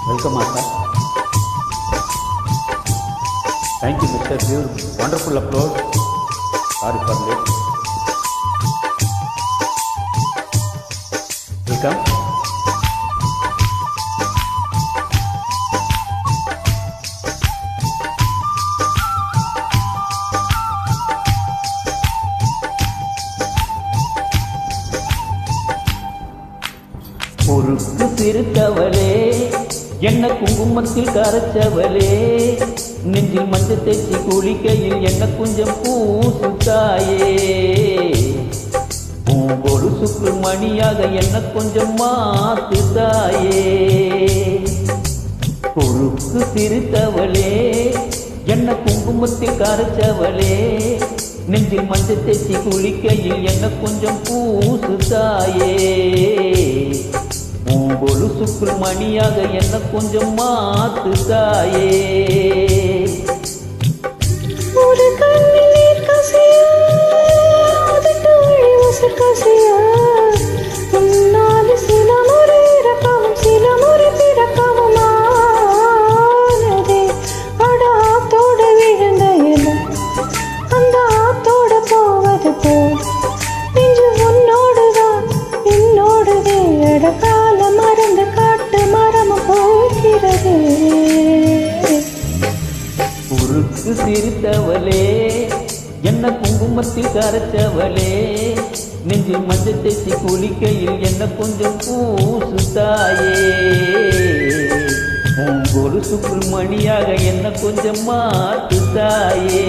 Welcome, Martha. Thank you, Mr. Give wonderful applause. Sorry for late. Welcome. பொறுப்பு சிறுத்தவளே, என்ன குங்குமத்தில் கரைச்சவளே, நெஞ்சில் மஞ்சள் தேய்ச்சி குளிக்கையில் என்ன கொஞ்சம் பூசுத்தாயே, கொலுசுக்குள் மணியாக என்ன கொஞ்சம் மாத்துத்தாயே. பொறுப்பு சிறுத்தவளே, என்ன குங்குமத்தில் கரைச்சவளே, நெஞ்சில் மஞ்சள் தேய்ச்சி குளிக்கையில் என்ன கொஞ்சம் பூசுத்தாயே, கொலுசுக்குள் மணியாக என்ன கொஞ்சம் மாத்துத்தாயே. ஒரு கண்ணில் கசியா கசியா உன்னால் சில முறை இறக்கவும் சில முறை பிறக்கவும் ஆனதே. அட ஆத்தோடு விழுந்த என அந்த ஆத்தோடு போவது போல் இன்று உன்னோடுதான் என்னோடுதே. அட காலம் மறந்து காட்டு மரம் போகிறதே. உருக்கு சிரித்தவளே, என்ன குங்குமத்தில் கரைச்சவளே, நெஞ்சில் மஞ்சள் தேய்ச்சி குளிக்கையில் என்ன கொஞ்சம் பூசுத்தாயே, கொலுசுக்குள் மணியாக என்ன கொஞ்சம் மாத்துத்தாயே.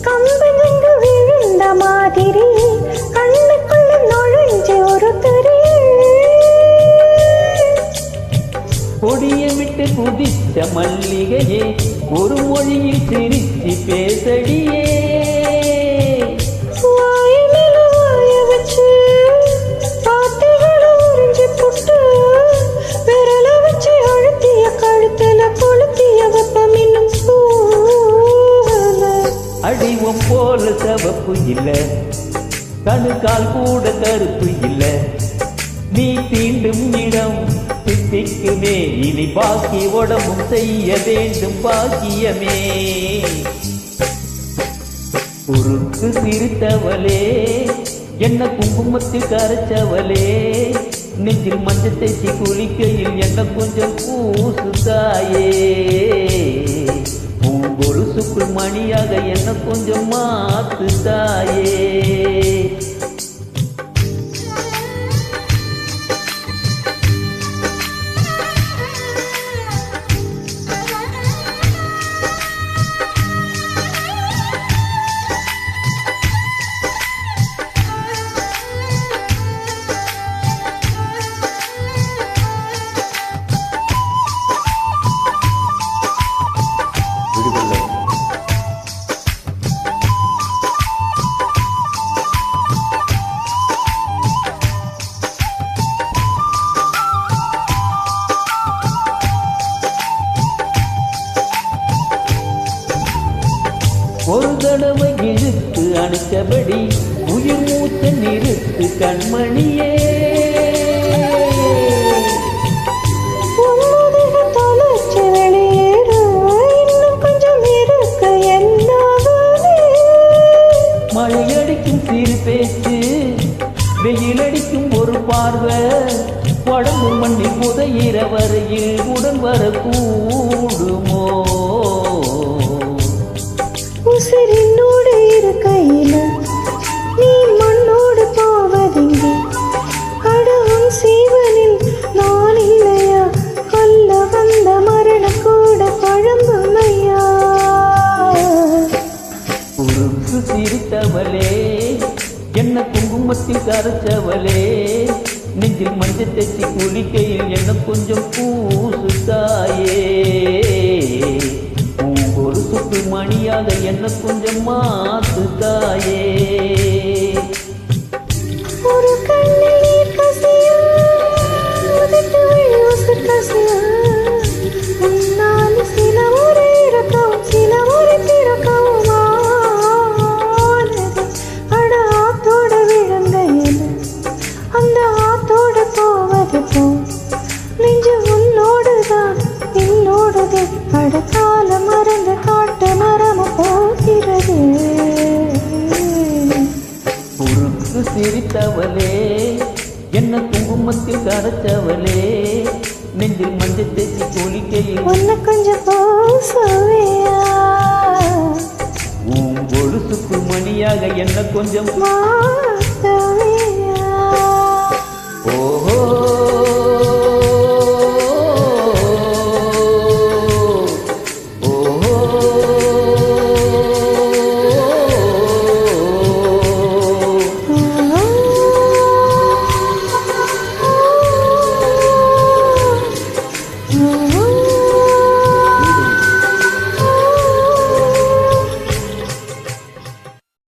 கம்பெனிந்து விழுந்த மாதிரி கண்ணுக்குள்ள நுழைஞ்ச ஒரு தெரி. கொடிய விட்டு குதித்த மல்லிகையே, ஒரு மொழியில் சிரிச்சு பேசடியே, வாயில வாய வச்சு பாட்டுகளை உறிஞ்சி புட்டு விரல வச்சு அழுத்திய கழுத்துல கொளுத்திய வெப்பம் இன்னும் சூழல. அடிவம் போல சவப்பு இல்ல, கணுக்கால் கூட கருப்பு இல்ல, நீ தீண்டும் இடம் சித்திக்குமே, இனி பாக்கி உடம்பும் செய்ய வேண்டும் பாக்கியமே. குறுக்கு சிரித்தவளே, என்ன குங்குமத்தில் கரைச்சவளே, நெஞ்சில் மஞ்சள் தேய்ச்சி குளிக்கையில் என்ன கொஞ்சம் பூசுத்தாயே, கொலுசுக்குள் மணியாக என்ன கொஞ்சம் மாத்துத்தாயே. விடுதலை ஒரு தடவை இழுத்து அணைச்சபடி உயிர் மூச்ச நிறுத்து கண்மணியே, தொலைச்சு வெளியேற இன்னும் கொஞ்சம் இருக்கு எல்லாமே. மழையடிக்கும் சிறு பேச்சு, வெயிலடிக்கும் ஒரு பார்வை, உடம்பு மண்ணி புதையிற வரையில் உடன் வரக்கூடுமோ, உசிரினோடு இருக்கையில நீ மண்ணோடு போவதிங்கே. அடவும் சீவனில் நான் இல்லையா, கொல்ல வந்த மரண கூட பழம்பமையா. ஒரு உருக்கு சிரித்தவளே என்ன குங்குமத்தில் கரைச்சவளே நெஞ்சில் மஞ்சள் தேச்சி குளிக்கையில் என்ன கொஞ்சம் பூசு தாயே ஒரு சுட்டு மணியாக என்ன கொஞ்சம் மாத்து தாயே ஒரு கண்ணில் கசியா உதட்டு வழியோசு கசியா உன்னால் சில முறை இறக்கவும் சில முறை பிறக்கவும் ஆனது அட ஆத்தோட விழுந்த என அந்த ஆத்தோட போவது போ நெஞ்சு உன்னோடுதான் என்னோடது அடக்கால மறந்து காட்டு மரம போகிறது உருக்கு சிரித்தவளே என்ன குங்குமத்தில் கரைச்சவளே நெஞ்சில் மஞ்சள் தேச்சி குளிக்கையில் உன்னை கொஞ்சம் போசவையா உன் கொலுசுக்கு மணியாக என்ன கொஞ்சம் மாத்தவையா ஓ